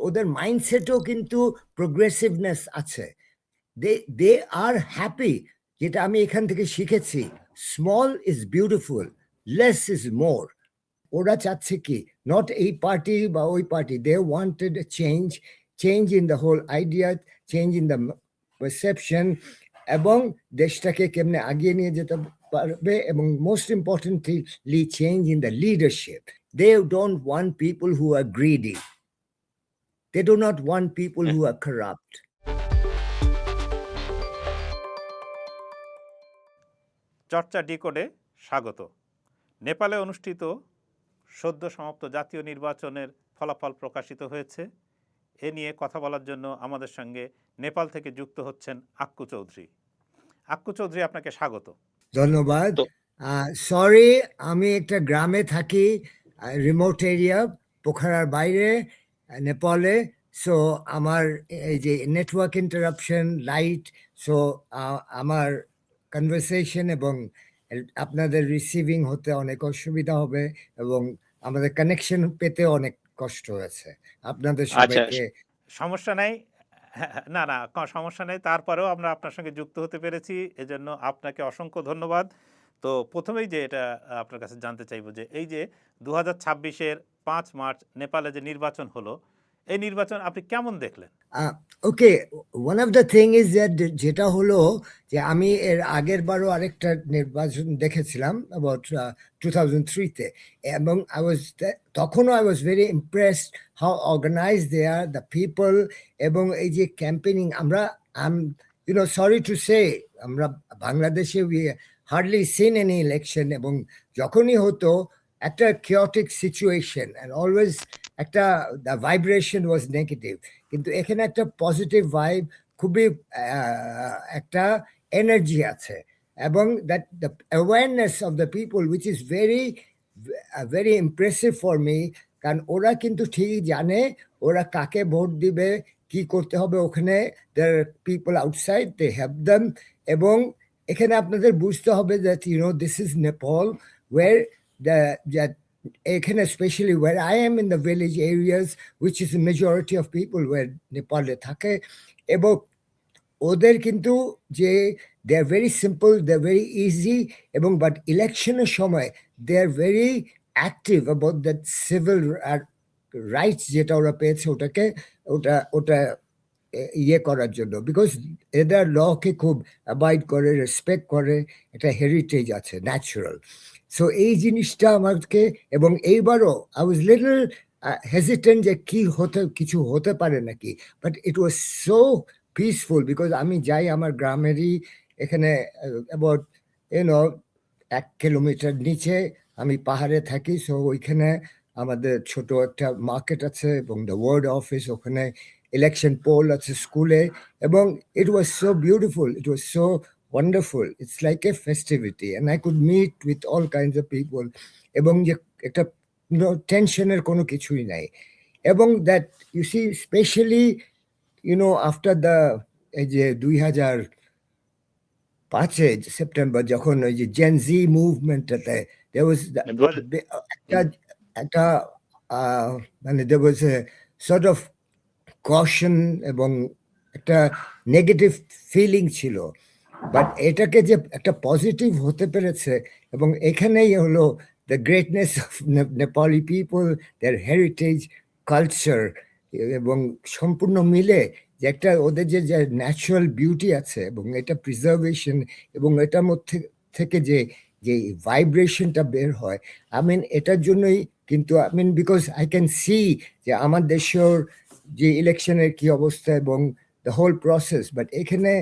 ওদের মাইন্ডসেটও কিন্তু প্রোগ্রেসিভনেস আছে। দে আর হ্যাপি, যেটা আমি এখান থেকে শিখেছি। Small is beautiful, less is more. ওরা চাচ্ছে কি, নট এই পার্টি বা ওই party, they wanted change in the whole idea, change in the perception, এবং দেশটাকে কেমনে আগিয়ে নিয়ে যেতে পারবে, এবং most importantly change in the leadership. They don't want people who are greedy. They do not want people who are corrupt. চর্চা ডিকোডে স্বাগত। নেপালে অনুষ্ঠিত সদ্য সমাপ্ত জাতীয় নির্বাচনের ফলাফল প্রকাশিত হয়েছে। এ নিয়ে কথা বলার জন্য আমাদের সঙ্গে নেপাল থেকে যুক্ত হচ্ছেন আক্কু চৌধুরী। আক্কু চৌধুরী, আপনাকে স্বাগত। ধন্যবাদ। সরি, আমি একটা গ্রামে থাকি, রিমোট এরিয়া, পোখরার বাইরে, নেপালে। সো আমার এই যে নেটওয়ার্ক ইন্টারাপশন, লাইট, সো আমার কনভারসেশন এবং আপনাদের রিসিভিং হতে অনেক অসুবিধা হবে, এবং আমাদের কানেকশন পেতে অনেক কষ্ট হয়েছে। আপনাদের সবাইকে সমস্যা নাই, না না সমস্যা নেই, তারপরেও আমরা আপনার সঙ্গে যুক্ত হতে পেরেছি, এজন্য আপনাকে অসংখ্য ধন্যবাদ। তো প্রথমেই যে এটা আপনার কাছে জানতে চাইব যে এই যে 2026-এর 5 মার্চ নেপালে যে নির্বাচন হলো, এই নির্বাচন আপনি কেমন দেখলেন? Okay, one of the thing is that, যেটা হলো যে আমি এর আগের বারও আরেকটা নির্বাচন দেখেছিলাম অ্যাবাউট 2003-তে, এবং তখনও I was very impressed how organise they are, the people, এবং এই যে ক্যাম্পেনিং। আমরা সরি টু সে, আমরা বাংলাদেশে we hardly scene any election, এবং যখনই হতো একটা chaotic situation and always একটা the vibration was negative, কিন্তু এখানে একটা পজিটিভ ভাইব, খুবই একটা এনার্জি আছে, এবং that the awareness of the people which is very impressive for me, কারণ ওরা কিন্তু ঠিকই জানে ওরা কাকে ভোট দিবে, কি করতে হবে ওখানে। there are people outside, they help them, এবং এখানে আপনাদের বুঝতে হবে that this is Nepal, where especially where I am in the village areas, which is the majority of people where Nepal থাকে, এবং ওদের কিন্তু যে they are very simple, they are very easy, এবং but ইলেকশনের সময় they are very active about that civil rights যেটা ওরা পেয়েছে, ওটা ইয়ে করার জন্য, বিকজ এদের লকে খুব অ্যাভয়েড করে, রেসপেক্ট করে, একটা হেরিটেজ আছে ন্যাচারাল। সো এই জিনিসটা আমাকে, এবং এইবারও আই ওয়াজ লিটল হেজিটেন্ট যে কিছু হতে পারে নাকি, but it was so peaceful, because আমি যাই আমার গ্রামেরই এখানে অ্যাবাউট 1 কিলোমিটার নিচে আমি পাহাড়ে থাকি। সো ওইখানে আমাদের ছোট একটা মার্কেট আছে, এবং দ্য ওয়ার্ড অফিস, ওখানে ইলেকশন পোল আছে স্কুলে, এবং ইট ওয়াজ সো বিউটিফুল, ইট ওয়াজ সো wonderful. It's like a festivity, and I could meet with all kinds of people, এবং যে একটা টেনশনের কোনো কিছুই নাই, এবং that you see specially after the এই যে 2005 সেপ্টেম্বর, যখন ওই যে জেন জি মুভমেন্টটাতে একটা মানে there was a sort of caution, এবং একটা নেগেটিভ ফিলিং ছিল, বাট এটাকে যে একটা পজিটিভ হতে পেরেছে, এবং এখানেই হলো the greatness of Nepali people, their heritage, culture, এবং সম্পূর্ণ মিলে যে একটা ওদের যে ন্যাচারাল বিউটি আছে, এবং এটা প্রিজার্ভেশন, এবং এটার মধ্যে থেকে যে ভাইব্রেশনটা বের হয়, এটার জন্যই কিন্তু বিকজ আই ক্যান সি যে আমার দেশের যে ইলেকশনের কি অবস্থা, এবং the whole process, but এখানে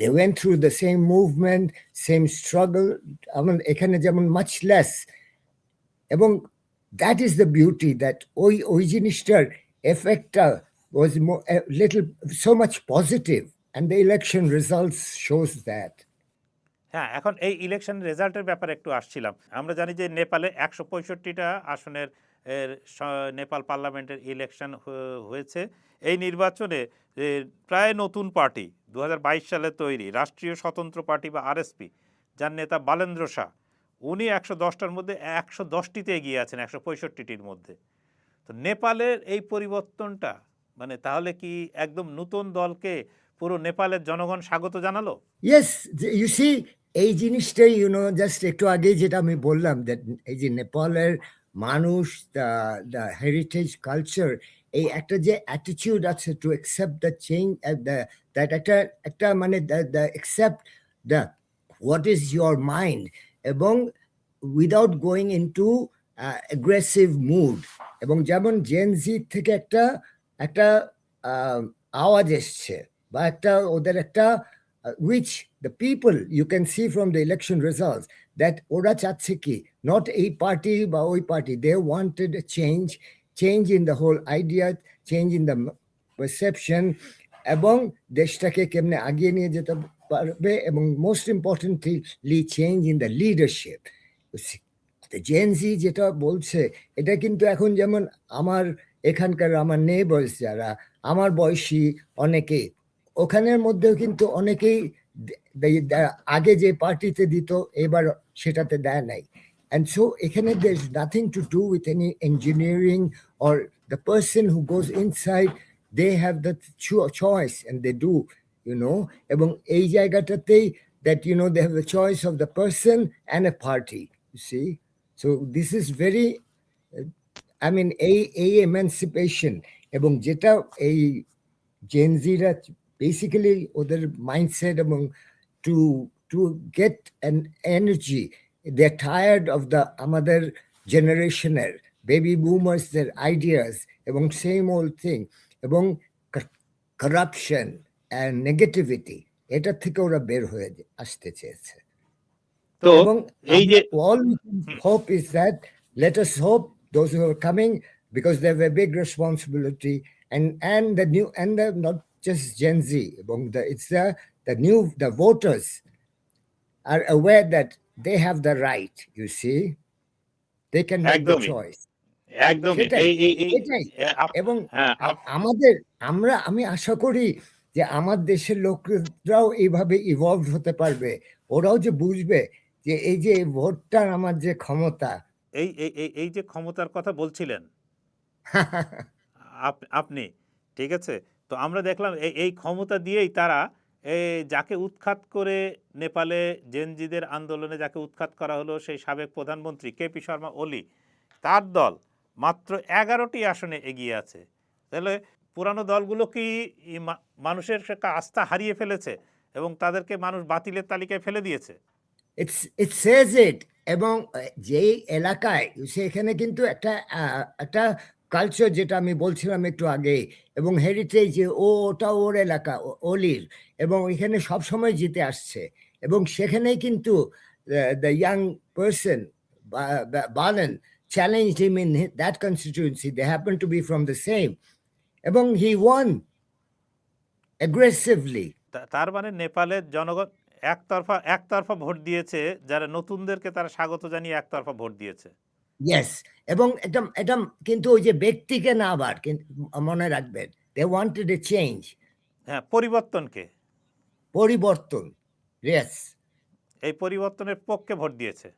they went through the same movement, same struggle, এখানে যেমন much less, এবং that is the beauty, that ওই জিনিসটার এফেক্টটা was a little so much positive, and the election results shows that. হ্যাঁ, এখন এই election রেজাল্টের ব্যাপারে একটু আসছিলাম। আমরা জানি যে নেপালে 165টা আসনের নেপাল পার্লামেন্টের ইলেকশন হয়েছে। এই নির্বাচনে প্রায় নতুন পার্টি 2022 সালে তৈরি রাষ্ট্রীয় স্বতন্ত্র পার্টি বা আরএসপি, যার নেতা বালেন্দ্র শাহ, উনি 110টার মধ্যে 110টিতে এগিয়ে আছেন 165টির মধ্যে। তো নেপালের এই পরিবর্তনটা মানে তাহলে কি একদম নতুন দলকে পুরো নেপালের জনগণ স্বাগত জানালো? ইয়েস, ইউ সি এই জিনিসটাই জাস্ট একটু আগে যেটা আমি বললাম দ্যাট এই যে নেপালের মানুষ, দ্য হেরিটেজ কালচার, এই একটা যে অ্যাটিটিউড আছে to accept the change, that একটা একটা মানে the accept the what is your mind, এবং without going into aggressive mood. এবং যেমন জেনজি থেকে একটা একটা আওয়াজ এসছে, বা একটা ওদের একটা which the people you can see from the election results that ওরা চাচ্ছে কি, not a party বা ওই party, they wanted a change in the whole idea, change in the perception, এবং দেশটাকে কেমনে আগিয়ে নিয়ে যেতে পারবে, এবং most importantly change in the leadership. Gen Z যেটা বলছে, এটা কিন্তু এখন যেমন আমার এখানকার আমার নেইবার্স যারা আমার বয়সী অনেকেই, ওখানের মধ্যেও কিন্তু অনেকেই আগে যে পার্টিতে দিত এবার সেটাতে দেয় নাই। And so এখানে there's nothing to do with any engineering, or the person who goes inside, they have the choice and they do, এবং এই জায়গাটাতেই that they have the choice of the person and a party, you see. So this is very I mean এই emancipation, এবং যেটা এই জেনজিরা basically ওদের mindset, এবং to get an energy, they are tired of the আমাদের জেনারেশনের baby বুমার্সদের আইডিয়াস, এবং সেম ওল্ড থিং, এবং কারাপশন অ্যান্ড নেগেটিভিটি, এটার থেকে ওরা বের হয়ে আসতে চেয়েছে। তো এবং এই যে all we can hope is that, let us hope those who are coming, because they have a big responsibility, and the new, and the not just Gen Z, it's the voters are aware that they have the right, you see, they can make the একদমই choice. একদমই সেটাই, এটাই। এবং আমি আশা করি যে আমার দেশের লোকরাও এইভাবে ইভলভ হতে পারবে, ওরাও যে বুঝবে যে এই যে ভোটটা আমার যে ক্ষমতা, এই এই এই- এই যে ক্ষমতার কথা বলছিলেন আপনি, ঠিক আছে? তো আমরা দেখলাম এই ক্ষমতা দিয়েই তারা যাকে উৎখাত করে নেপালে জেনজিদের আন্দোলনে যাকে উৎখাত করা হলো, সেই সাবেক প্রধানমন্ত্রী কেপি শর্মা ওলি, তার দল মাত্র 11টি আসনে এগিয়ে আছে। তাহলে পুরানো দলগুলো কি মানুষের আস্থা হারিয়ে ফেলেছে এবং তাদেরকে মানুষ বাতিলের তালিকায় ফেলে দিয়েছে? it says it, এবং যেই এলাকায় সেখানে কিন্তু একটা কালচার, যেটা আমি বলছিলাম একটু আগে, এবং হেরিটেজ, ওটা ওর এলাকা অলির, এবং এখানে সবসময় জিতে আসছে, এবং সেখানেই কিন্তু the young person Balan challenged him in that constituency, they happen to be from the same, এবং he won aggressively. তার মানে নেপালের জনগণ একতরফা ভোট দিয়েছে, যারা নতুনদেরকে তারা স্বাগত জানিয়ে একতরফা ভোট দিয়েছে। ইয়েস, এবং এটা কিন্তু ওই যে ব্যক্তিকে না, আবার মনে রাখবেন, দে ওয়ান্টেড এ চেঞ্জ, হ্যাঁ, পরিবর্তন, ইয়েস, এই পরিবর্তনের পক্ষে ভোট দিয়েছে।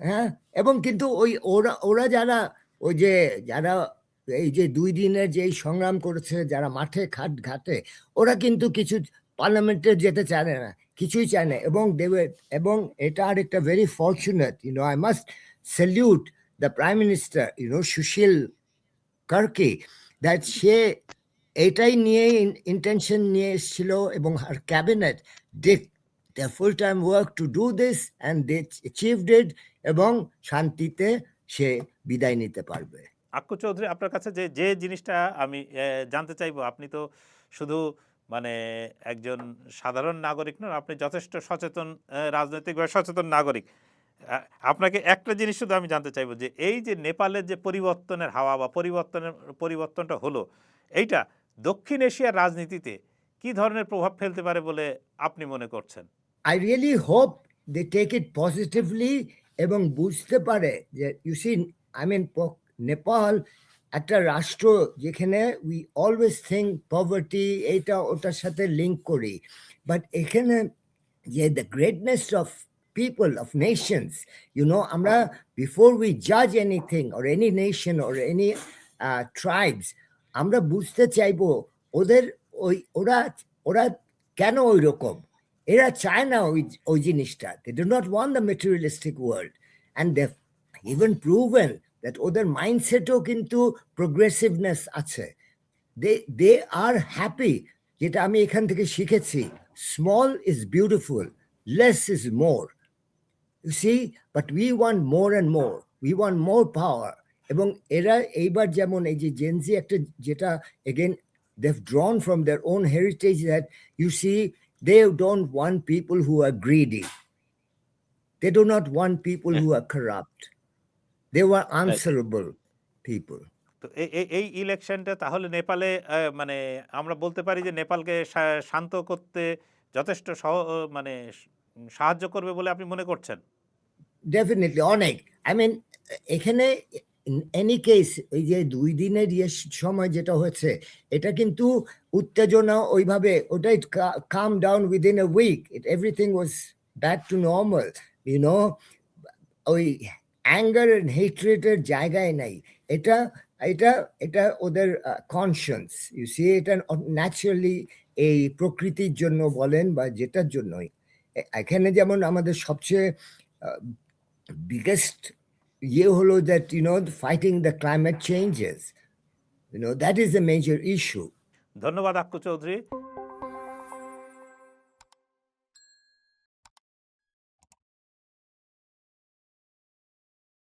হ্যাঁ, এবং কিন্তু ওরা যারা এই যে 2 দিনের যে সংগ্রাম করেছে, যারা মাঠে ঘাটে, ওরা কিন্তু কিছু পার্লামেন্টে যেতে চায় না, কিছুই চায় না, এবং এটা আর একটা very fortunate, I must salute the Prime Minister, Sushil Karki, that সে এটাই নিয়ে ইন্টেনশন নিয়ে এসেছিল, এবং her cabinet did the full-time work to do this, and they achieved it, এবং শান্তিতে সে বিদায় নিতে পারবে। আক্কু চৌধুরী, আপনার কাছে যে জিনিসটা আমি জানতে চাইবো, আপনি তো শুধু মানে একজন সাধারণ নাগরিক নন, আপনি যথেষ্ট সচেতন, রাজনৈতিকভাবে সচেতন নাগরিক। আপনাকে একটা জিনিস শুধু আমি জানতে চাইবো, যে এই যে নেপালের যে পরিবর্তনের হাওয়া বা পরিবর্তনটা হলো, এইটা দক্ষিণ এশিয়ার রাজনীতিতে কি ধরনের প্রভাব ফেলতে পারে বলে আপনি মনে করছেন? I really hope they take it positively, এবং বুঝতে পারে যে নেপাল একটা রাষ্ট্র যেখানে we always think poverty এইটা ওটার সাথে লিঙ্ক করি, বাট এখানে যে the greatness of people, of nations, আমরা before we judge anything or any nation or any tribes, আমরা বুঝতে চাইবো ওদের ওরা ওরা কেন ওই রকম, এরা চায় না ওই ওই জিনিসটা। They do not want the materialistic world, and they even proven that ওদের মাইন্ডসেটও কিন্তু প্রোগ্রেসিভনেস আছে। দে আর হ্যাপি, যেটা আমি এখান থেকে শিখেছি, small is beautiful, less is more. You see, but we want more and more. We want more power. এবং এরা এইবার যেমন এই যে জেনজি একটা যেটা again they've drawn from their own heritage, that you see they don't want people who are greedy. They do not want people who are corrupt. They were answerable people. তো এই ইলেকশনটা তাহলে নেপালে মানে আমরা বলতে পারি যে নেপালকে শান্ত করতে যথেষ্ট মানে সাহায্য করবে বলে আপনি মনে করছেন? ডেফিনেটলি অনেক। আই মিন এখানে ইন এনি কেস ওই যে 2 দিনের সময় যেটা হয়েছে, এটা কিন্তু উত্তেজনা ওইভাবে, ওটাই come down within a week, everything was back to normal, you know. ওই অ্যাঙ্গার এন্ড হেট্রেটের জায়গায় নাই। এটা এটা এটা ওদের কনসিয়েন্স, ইউ সি, এটা ন্যাচারালি এই প্রকৃতির জন্য বলেন বা যেটার জন্যই। এখানে যেমন আমাদের সবচেয়ে biggest holo that fighting the climate changes, that is a major issue. ধন্যবাদ আক্কু চৌধুরী।